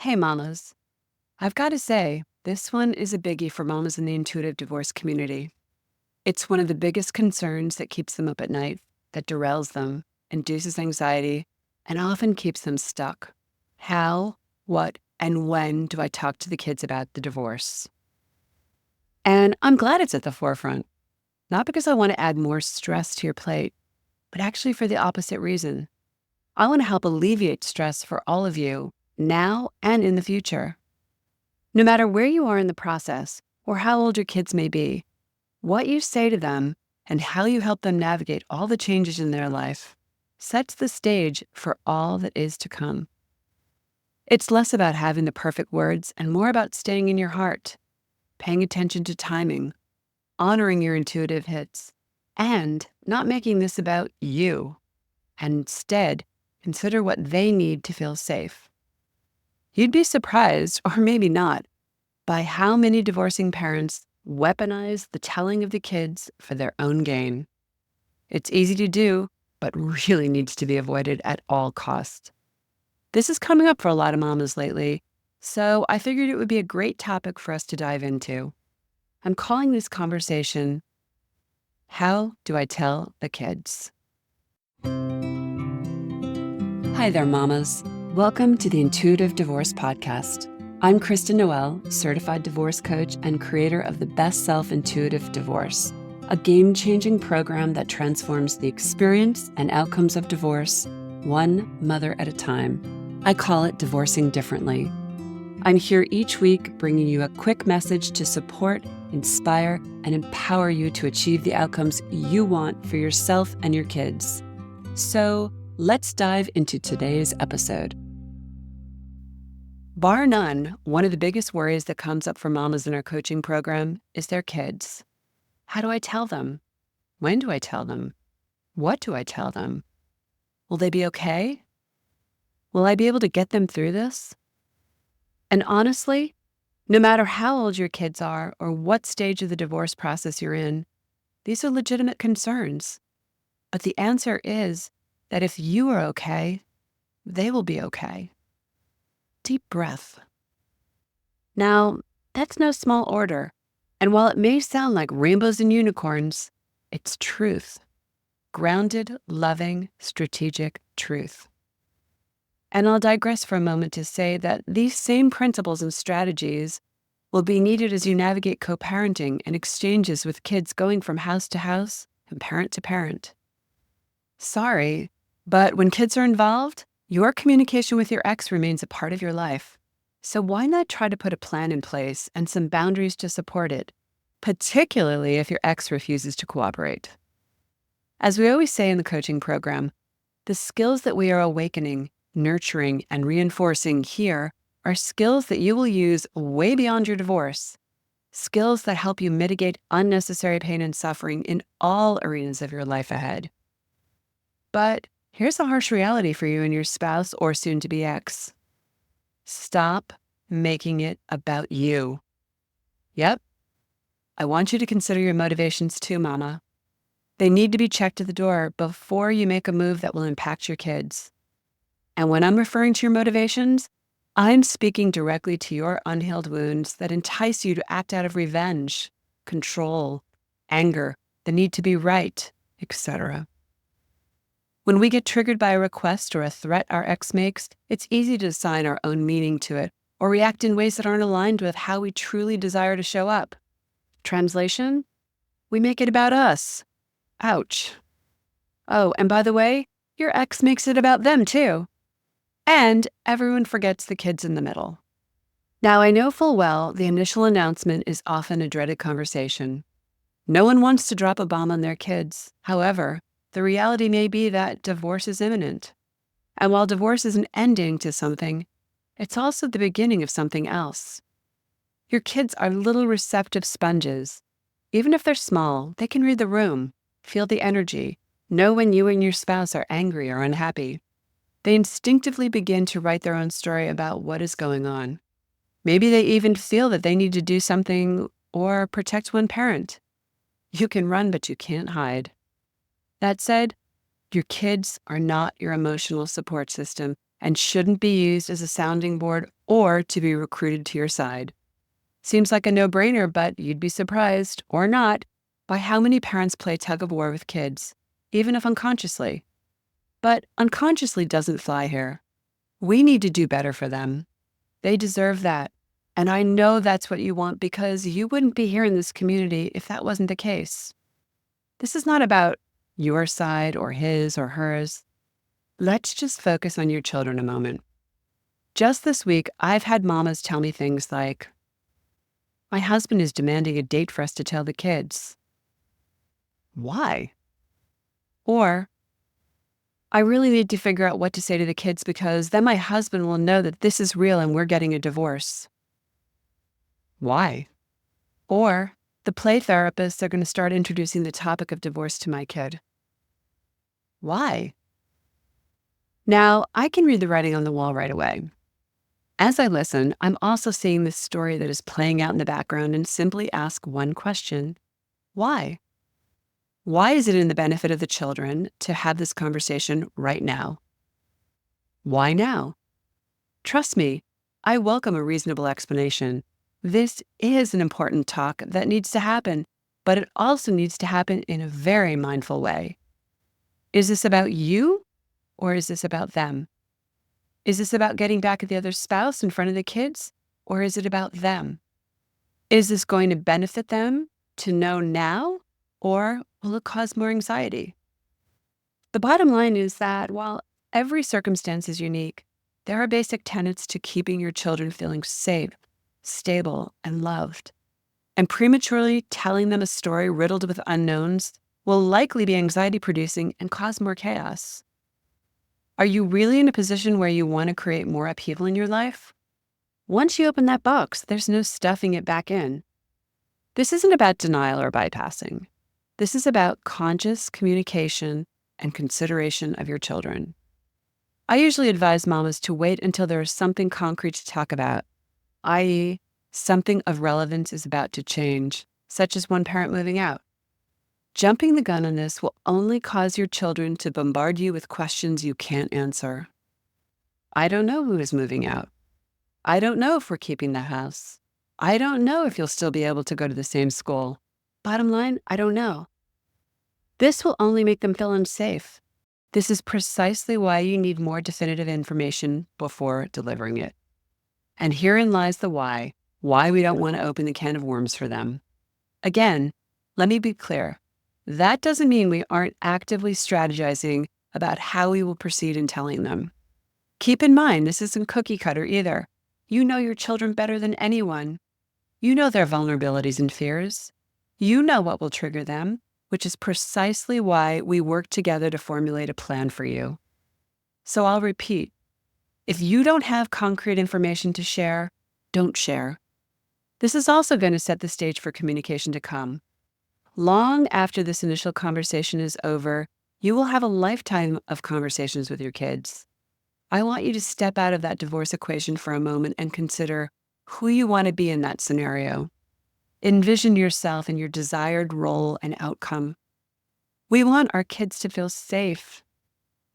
Hey, mamas. I've got to say, this one is a biggie for mamas in the intuitive divorce community. It's one of the biggest concerns that keeps them up at night, that derails them, induces anxiety, and often keeps them stuck. How, what, and when do I talk to the kids about the divorce? And I'm glad it's at the forefront, not because I want to add more stress to your plate, but actually for the opposite reason. I want to help alleviate stress for all of you now and in the future. No matter where you are in the process or how old your kids may be, what you say to them and how you help them navigate all the changes in their life sets the stage for all that is to come. It's less about having the perfect words and more about staying in your heart, paying attention to timing, honoring your intuitive hits, and not making this about you. And instead, consider what they need to feel safe. You'd be surprised, or maybe not, by how many divorcing parents weaponize the telling of the kids for their own gain. It's easy to do, but really needs to be avoided at all costs. This is coming up for a lot of mamas lately, so I figured it would be a great topic for us to dive into. I'm calling this conversation, How Do I Tell the Kids? Hi there, mamas. Welcome to the Intuitive Divorce Podcast. I'm Kristen Noel, certified divorce coach and creator of the Best Self Intuitive Divorce, a game-changing program that transforms the experience and outcomes of divorce, one mother at a time. I call it Divorcing Differently. I'm here each week bringing you a quick message to support, inspire, and empower you to achieve the outcomes you want for yourself and your kids. So let's dive into today's episode. Bar none, one of the biggest worries that comes up for mamas in our coaching program is their kids. How do I tell them? When do I tell them? What do I tell them? Will they be okay? Will I be able to get them through this? And honestly, no matter how old your kids are or what stage of the divorce process you're in, these are legitimate concerns. But the answer is that if you are okay, they will be okay. Deep breath. Now, that's no small order. And while it may sound like rainbows and unicorns, it's truth. Grounded, loving, strategic truth. And I'll digress for a moment to say that these same principles and strategies will be needed as you navigate co-parenting and exchanges with kids going from house to house and parent to parent. Sorry, but when kids are involved, your communication with your ex remains a part of your life. So why not try to put a plan in place and some boundaries to support it, particularly if your ex refuses to cooperate? As we always say in the coaching program, the skills that we are awakening, nurturing, and reinforcing here are skills that you will use way beyond your divorce, skills that help you mitigate unnecessary pain and suffering in all arenas of your life ahead. But here's a harsh reality for you and your spouse or soon-to-be ex. Stop making it about you. Yep, I want you to consider your motivations too, mama. They need to be checked at the door before you make a move that will impact your kids. And when I'm referring to your motivations, I'm speaking directly to your unhealed wounds that entice you to act out of revenge, control, anger, the need to be right, etc. When we get triggered by a request or a threat our ex makes, it's easy to assign our own meaning to it or react in ways that aren't aligned with how we truly desire to show up. Translation? We make it about us. Ouch. Oh, and by the way, your ex makes it about them too. And everyone forgets the kids in the middle. Now, I know full well the initial announcement is often a dreaded conversation. No one wants to drop a bomb on their kids. However, the reality may be that divorce is imminent. And while divorce is an ending to something, it's also the beginning of something else. Your kids are little receptive sponges. Even if they're small, they can read the room, feel the energy, know when you and your spouse are angry or unhappy. They instinctively begin to write their own story about what is going on. Maybe they even feel that they need to do something or protect one parent. You can run, but you can't hide. That said, your kids are not your emotional support system and shouldn't be used as a sounding board or to be recruited to your side. Seems like a no-brainer, but you'd be surprised, or not, by how many parents play tug-of-war with kids, even if unconsciously. But unconsciously doesn't fly here. We need to do better for them. They deserve that. And I know that's what you want because you wouldn't be here in this community if that wasn't the case. This is not about your side or his or hers. Let's just focus on your children a moment. Just this week, I've had mamas tell me things like, my husband is demanding a date for us to tell the kids. Why? Or, I really need to figure out what to say to the kids because then my husband will know that this is real and we're getting a divorce. Why? Or, the play therapists are going to start introducing the topic of divorce to my kid. Why? Now, I can read the writing on the wall right away. As I listen, I'm also seeing this story that is playing out in the background and simply ask one question. Why? Why is it in the benefit of the children to have this conversation right now? Why now? Trust me, I welcome a reasonable explanation. This is an important talk that needs to happen, but it also needs to happen in a very mindful way. Is this about you or is this about them? Is this about getting back at the other spouse in front of the kids, or is it about them? Is this going to benefit them to know now, or will it cause more anxiety? The bottom line is that while every circumstance is unique, there are basic tenets to keeping your children feeling safe, stable, and loved. And prematurely telling them a story riddled with unknowns will likely be anxiety-producing and cause more chaos. Are you really in a position where you want to create more upheaval in your life? Once you open that box, there's no stuffing it back in. This isn't about denial or bypassing. This is about conscious communication and consideration of your children. I usually advise mamas to wait until there is something concrete to talk about, i.e., something of relevance is about to change, such as one parent moving out. Jumping the gun on this will only cause your children to bombard you with questions you can't answer. I don't know who is moving out. I don't know if we're keeping the house. I don't know if you'll still be able to go to the same school. Bottom line, I don't know. This will only make them feel unsafe. This is precisely why you need more definitive information before delivering it. And herein lies the why we don't want to open the can of worms for them. Again, let me be clear. That doesn't mean we aren't actively strategizing about how we will proceed in telling them. Keep in mind, this isn't cookie cutter either. You know your children better than anyone. You know their vulnerabilities and fears. You know what will trigger them, which is precisely why we work together to formulate a plan for you. So I'll repeat, if you don't have concrete information to share, don't share. This is also going to set the stage for communication to come. Long after this initial conversation is over, you will have a lifetime of conversations with your kids. I want you to step out of that divorce equation for a moment and consider who you want to be in that scenario. Envision yourself in your desired role and outcome. We want our kids to feel safe.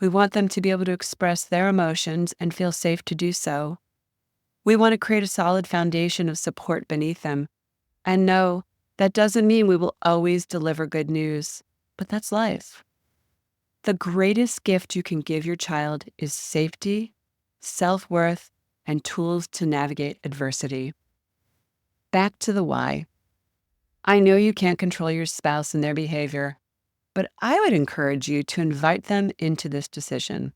We want them to be able to express their emotions and feel safe to do so. We want to create a solid foundation of support beneath them. And no, that doesn't mean we will always deliver good news, but that's life. The greatest gift you can give your child is safety, self-worth, and tools to navigate adversity. Back to the why. I know you can't control your spouse and their behavior, but I would encourage you to invite them into this decision.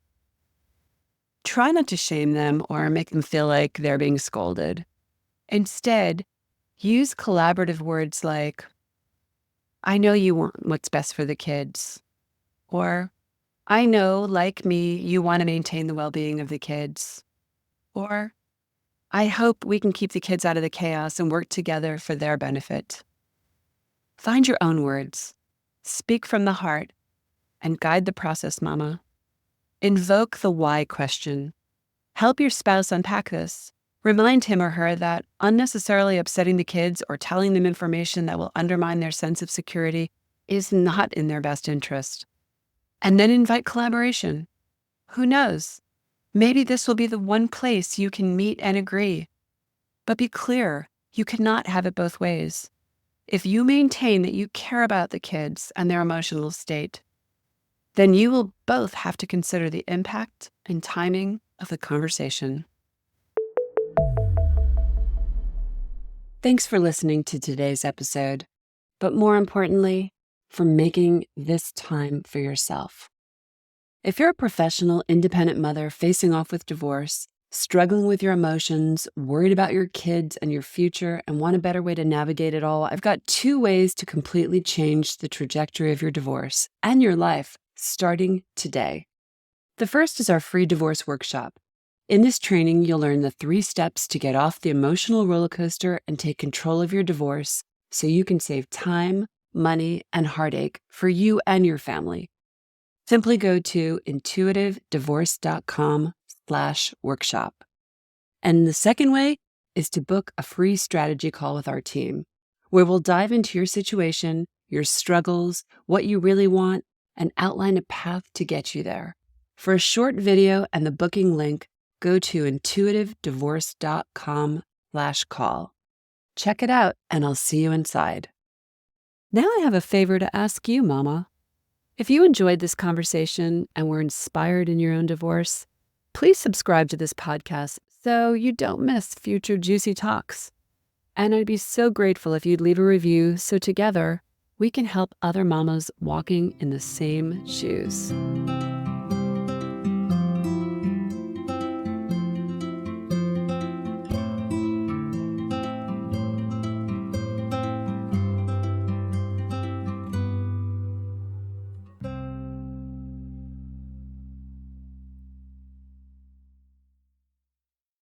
Try not to shame them or make them feel like they're being scolded. Instead, use collaborative words like, I know you want what's best for the kids. Or, I know, like me, you want to maintain the well-being of the kids. Or, I hope we can keep the kids out of the chaos and work together for their benefit. Find your own words. Speak from the heart and guide the process, Mama. Invoke the why question. Help your spouse unpack this. Remind him or her that unnecessarily upsetting the kids or telling them information that will undermine their sense of security is not in their best interest. And then invite collaboration. Who knows? Maybe this will be the one place you can meet and agree. But be clear, you cannot have it both ways. If you maintain that you care about the kids and their emotional state, then you will both have to consider the impact and timing of the conversation. Thanks for listening to today's episode, but more importantly, for making this time for yourself. If you're a professional, independent mother facing off with divorce, struggling with your emotions, worried about your kids and your future, and want a better way to navigate it all, I've got 2 ways to completely change the trajectory of your divorce and your life starting today. The first is our free divorce workshop. In this training, you'll learn the 3 steps to get off the emotional roller coaster and take control of your divorce so you can save time, money, and heartache for you and your family. Simply go to intuitivedivorce.com/workshop. And the second way is to book a free strategy call with our team, where we'll dive into your situation, your struggles, what you really want, and outline a path to get you there. For a short video and the booking link, go to intuitivedivorce.com/call. Check it out, and I'll see you inside. Now I have a favor to ask you, Mama. If you enjoyed this conversation and were inspired in your own divorce, please subscribe to this podcast so you don't miss future juicy talks. And I'd be so grateful if you'd leave a review so together we can help other mamas walking in the same shoes.